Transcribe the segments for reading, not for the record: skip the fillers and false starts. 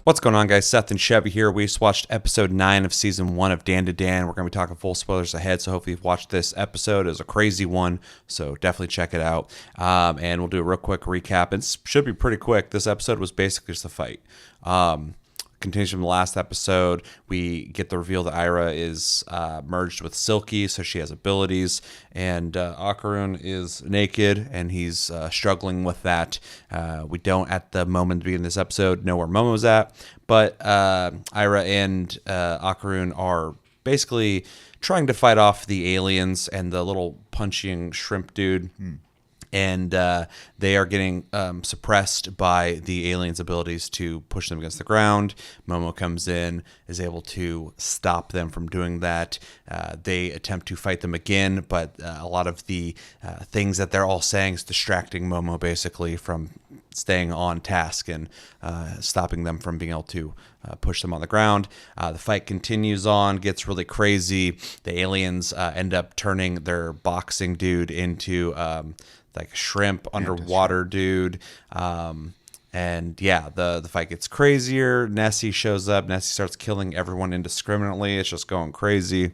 What's going on, guys? Seth and Chevy here. We just watched episode 9 of season 1 of DanDaDan. We're going to be talking full spoilers ahead, so hopefully you've watched this episode. It was a crazy one, so definitely check it out. And we'll do a real quick recap. It should be pretty quick. This episode was basically just a fight. Continues from the last episode. We get the reveal that Ira is merged with Silky, so she has abilities, and Akarun is naked, and he's struggling with that. We don't, at the moment at the beginning of this episode, know where Momo's at, but Ira and Akarun are basically trying to fight off the aliens and the little punching shrimp dude. And they are getting suppressed by the aliens' abilities to push them against the ground. Momo comes in, is able to stop them from doing that. They attempt to fight them again, but a lot of the things that they're all saying is distracting Momo, basically, from staying on task and stopping them from being able to push them on the ground. The fight continues on, gets really crazy. The aliens end up turning their boxing dude into like a shrimp underwater dude. And yeah, the fight gets crazier. Nessie shows up. Nessie starts killing everyone indiscriminately. It's just going crazy.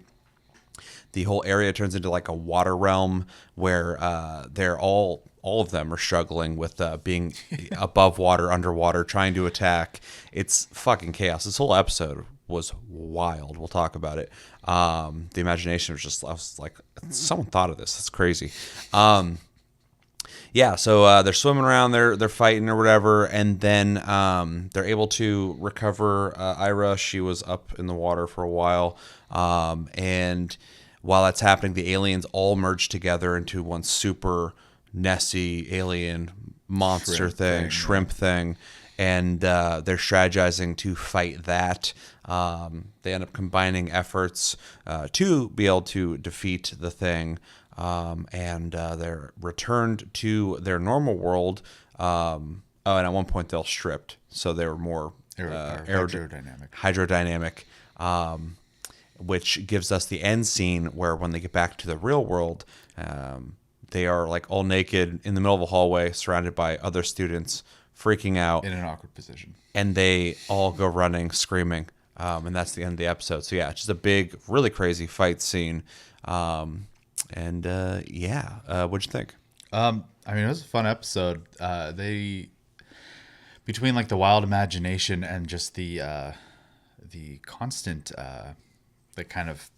The whole area turns into like a water realm where they're all of them are struggling with being above water, underwater, trying to attack. It's fucking chaos. This whole episode was wild. We'll talk about it. The imagination was just, I was like, someone thought of this. That's crazy. Yeah, so they're swimming around, they're fighting or whatever, and then they're able to recover Ira. She was up in the water for a while, and while that's happening, the aliens all merge together into one super Nessie alien monster shrimp thing, and they're strategizing to fight that. They end up combining efforts to be able to defeat the thing. And they're returned to their normal world. And at one point they're stripped, so they were more hydrodynamic, which gives us the end scene where when they get back to the real world, they are like all naked in the middle of a hallway, surrounded by other students, freaking out in an awkward position, and they all go running, screaming. And that's the end of the episode. So yeah, it's just a big, really crazy fight scene. And what'd you think? I mean, it was a fun episode. They, between like the wild imagination and just the constant, the kind of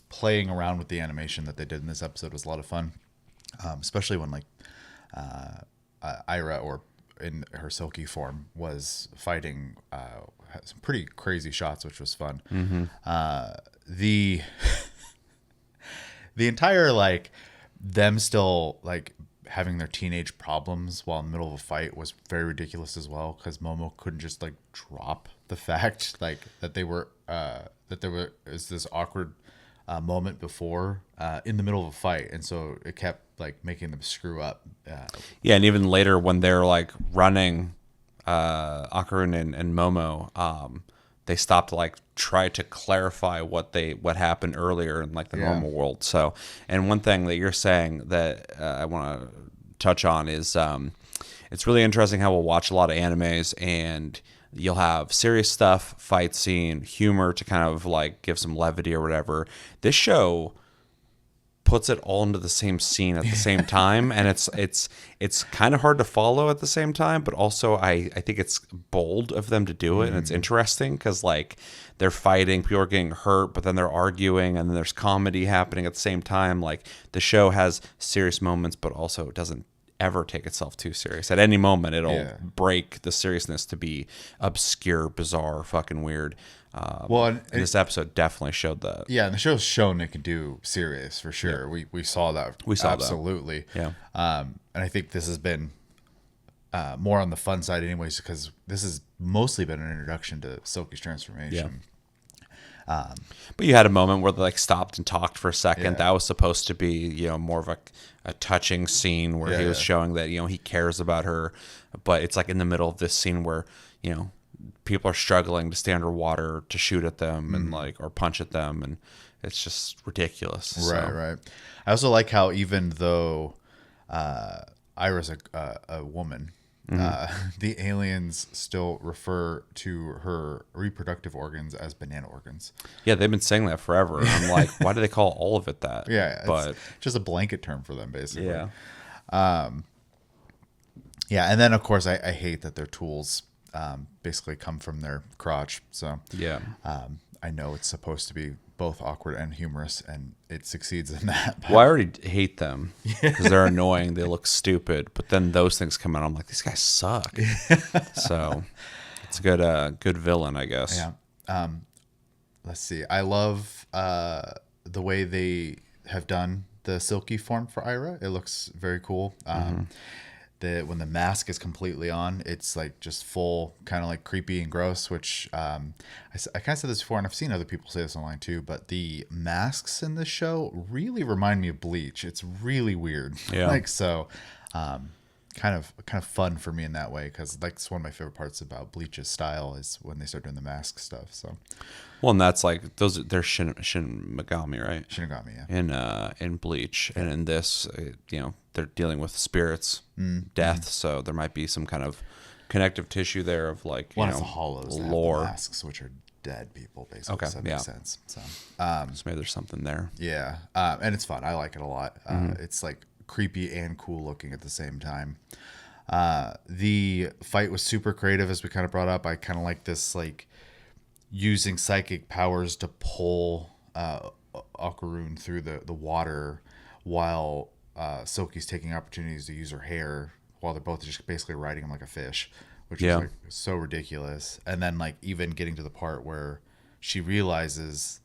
playing around with the animation that they did in this episode was a lot of fun. Especially when like Ira, or in her Silky form, was fighting some pretty crazy shots, which was fun. The entire, like, them still, like, having their teenage problems while in the middle of a fight was very ridiculous as well, because Momo couldn't just, like, drop the fact, like, that there was this awkward moment before in the middle of a fight, and so it kept, like, making them screw up. Yeah, and even later when they're, like, running, Akarun and Momo, they stopped to like try to clarify what happened earlier in like the normal world. So, and one thing that you're saying that I want to touch on is it's really interesting how we'll watch a lot of animes and you'll have serious stuff, fight scene, humor to kind of like give some levity or whatever. This show puts it all into the same scene at the same time, and it's kind of hard to follow at the same time, but also I think it's bold of them to do it, and it's interesting because like they're fighting, people are getting hurt, but then they're arguing, and then there's comedy happening at the same time. Like the show has serious moments, but also doesn't ever take itself too serious. At any moment, it'll break the seriousness to be obscure, bizarre, fucking weird. And this episode definitely showed that. Yeah, and the show's shown it can do serious for sure. Yeah. We saw that. We saw absolutely. That. Yeah. And I think this has been more on the fun side, anyways, because this has mostly been an introduction to Silky's transformation. Yeah. But you had a moment where they like stopped and talked for a second. Yeah. That was supposed to be, you know, more of a touching scene where he was showing that, you know, he cares about her. But it's like in the middle of this scene where, you know, people are struggling to stay underwater to shoot at them and like or punch at them, and it's just ridiculous. Right. I also like how even though Ira's a woman, the aliens still refer to her reproductive organs as banana organs. Yeah, they've been saying that forever. I'm like, why do they call all of it that? Yeah, but it's just a blanket term for them, basically. yeah, Yeah, and then of course I hate that their tools basically come from their crotch. So yeah. I know it's supposed to be both awkward and humorous, and it succeeds in that. Well, I already hate them because they're annoying. They look stupid, but then those things come out. I'm like, these guys suck. So it's a good villain, I guess. Yeah. Let's see. I love the way they have done the silky form for Ira. It looks very cool. When the mask is completely on, it's like just full kind of like creepy and gross, which I kind of said this before, and I've seen other people say this online too, but the masks in this show really remind me of Bleach. It's really weird. Yeah. Like, so kind of fun for me in that way, because like it's one of my favorite parts about Bleach's style is when they start doing the mask stuff. So Well, and that's like they're Shin Megami, right? Shinigami, yeah. In Bleach, and in this, they're dealing with spirits, death. So there might be some kind of connective tissue there of like One of the hollows that lore. have the masks, which are dead people, basically. Okay, So that makes sense. So So maybe there's something there. yeah, and it's fun. I like it a lot. It's like creepy and cool looking at the same time. The fight was super creative, as we kind of brought up. I kind of like this, like using psychic powers to pull Okarun through the water, while Silky's taking opportunities to use her hair, while they're both just basically riding him like a fish, which is like so ridiculous. And then like even getting to the part where she realizes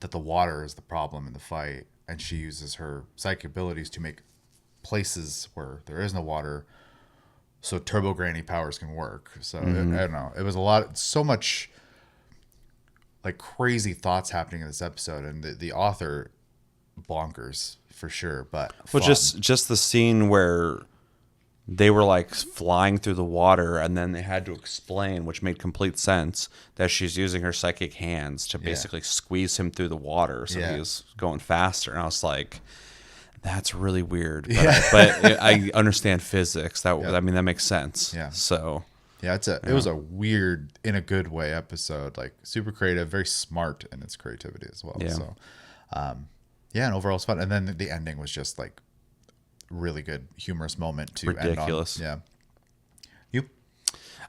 that the water is the problem in the fight, and she uses her psychic abilities to make places where there is no water, so Turbo Granny powers can work. So I don't know. It was so much like crazy thoughts happening in this episode, and the author bonkers for sure. But Well, fun. just the scene where they were like flying through the water, and then they had to explain, which made complete sense, that she's using her psychic hands to basically squeeze him through the water, so he was going faster. And I was like, that's really weird, but I understand physics. I mean, that makes sense. Yeah. So Yeah, it was a weird, in a good way, episode. Like super creative, very smart in its creativity as well. Yeah. So, and overall it's fun. And then the ending was just like really good, humorous moment to Ridiculous. end on. Yeah. You?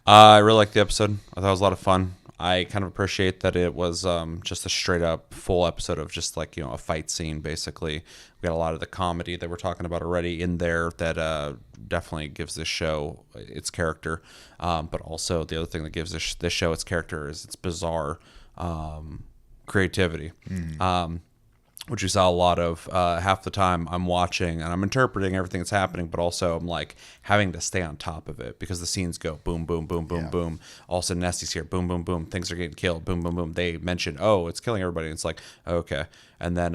I really liked the episode. I thought it was a lot of fun. I kind of appreciate that it was just a straight up full episode of just like, a fight scene, basically. We got a lot of the comedy that we're talking about already in there that definitely gives this show its character. But also the other thing that gives this show its character is its bizarre creativity. Which you saw a lot of. Half the time I'm watching and I'm interpreting everything that's happening, but also I'm like having to stay on top of it because the scenes go boom, boom, boom, boom, boom. All of a sudden Nestie's here, boom, boom, boom. Things are getting killed, boom, boom, boom. They mention, oh, it's killing everybody. And it's like, okay. And then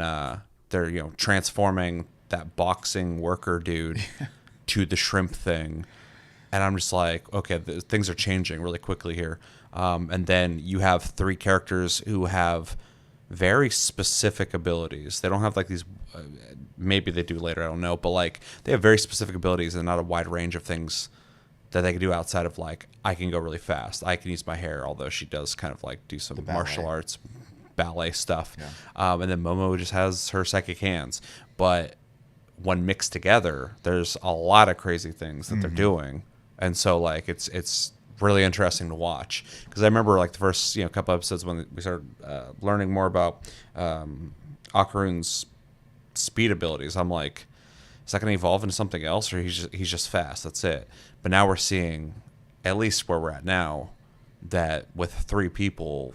they're transforming that boxing worker dude to the shrimp thing. And I'm just like, okay, things are changing really quickly here. And then you have three characters who have very specific abilities. They don't have like these, maybe they do later, I don't know, but like they have very specific abilities and not a wide range of things that they can do outside of like, I can go really fast, I can use my hair, although she does kind of like do some martial arts, ballet stuff. And then Momo just has her psychic hands. But when mixed together, there's a lot of crazy things that they're doing. And so like it's really interesting to watch, because I remember like the first couple episodes when we started learning more about Okarun's speed abilities. I'm like, is that going to evolve into something else, or he's just fast? That's it. But now we're seeing, at least where we're at now, that with three people,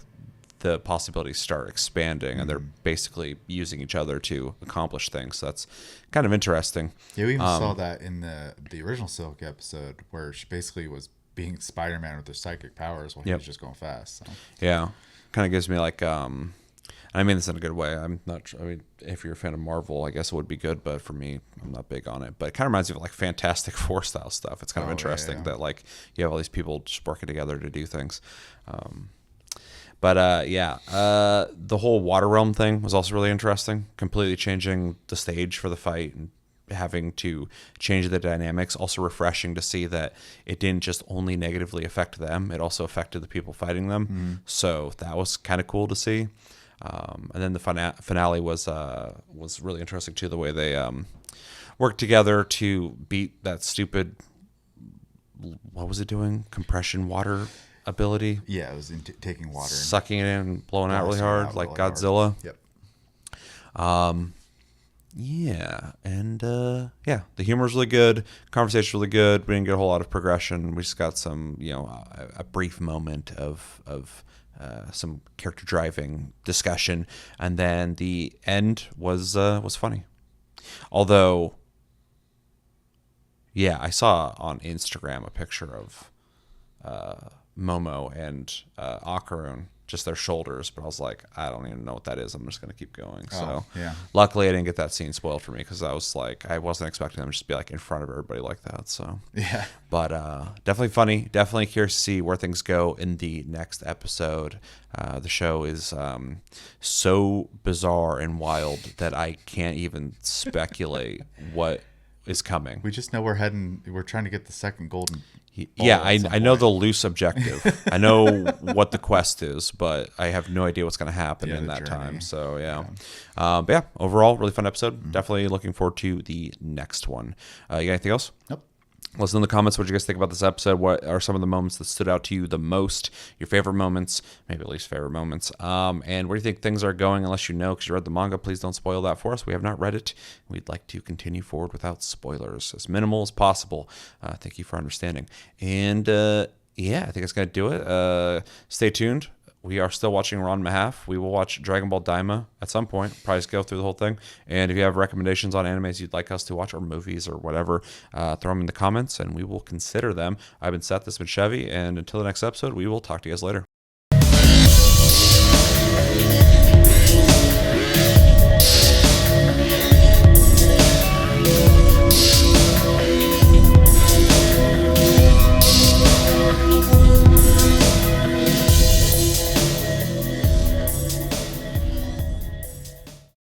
the possibilities start expanding, and they're basically using each other to accomplish things. So that's kind of interesting. Yeah, we even saw that in the original Silk episode, where she basically was being Spider-Man with her psychic powers while he was just going fast. So. Yeah, kind of gives me like, I mean this in a good way. I'm not. I mean, if you're a fan of Marvel, I guess it would be good, but for me, I'm not big on it. But it kind of reminds me of like Fantastic Four style stuff. It's kind of interesting that like you have all these people just working together to do things. The whole water realm thing was also really interesting. Completely changing the stage for the fight and having to change the dynamics. Also refreshing to see that it didn't just only negatively affect them, it also affected the people fighting them. So that was kind of cool to see. And then the finale was really interesting too, the way they worked together to beat that stupid, what was it doing, compression water ability. Yeah, it was taking water, sucking it in and blowing out really blasting it hard, out like really hard. Godzilla. Yep. Yeah, and yeah, the humor's really good, conversation's really good. We didn't get a whole lot of progression. We just got some, a brief moment of some character driving discussion, and then the end was funny. Although, yeah, I saw on Instagram a picture of Momo and Akarun, just their shoulders, but I was like, I don't even know what that is. I'm just gonna keep going. So yeah. luckily I didn't get that scene spoiled for me, because I was like, I wasn't expecting them to just be like in front of everybody like that. So Yeah. but definitely funny, definitely curious to see where things go in the next episode. The show is so bizarre and wild that I can't even speculate what is coming. We just know we're trying to get the second golden ball Yeah, at I some know point. the loose objective. I know what the quest is, but I have no idea what's going to happen in the that journey. time. So yeah. But yeah, overall, really fun episode. Definitely looking forward to the next one. You got anything else? Nope. Let us know in the comments what you guys think about this episode. What are some of the moments that stood out to you the most? Your favorite moments, maybe at least favorite moments. And where do you think things are going? Unless you know, because you read the manga, please don't spoil that for us. We have not read it. We'd like to continue forward without spoilers, as minimal as possible. Thank you for understanding. And yeah, I think that's going to do it. Stay tuned. We are still watching Ranma Half. We will watch Dragon Ball Daima at some point. Probably just go through the whole thing. And if you have recommendations on animes you'd like us to watch, or movies or whatever, throw them in the comments and we will consider them. I've been Seth, this has been Chevy, and until the next episode, we will talk to you guys later.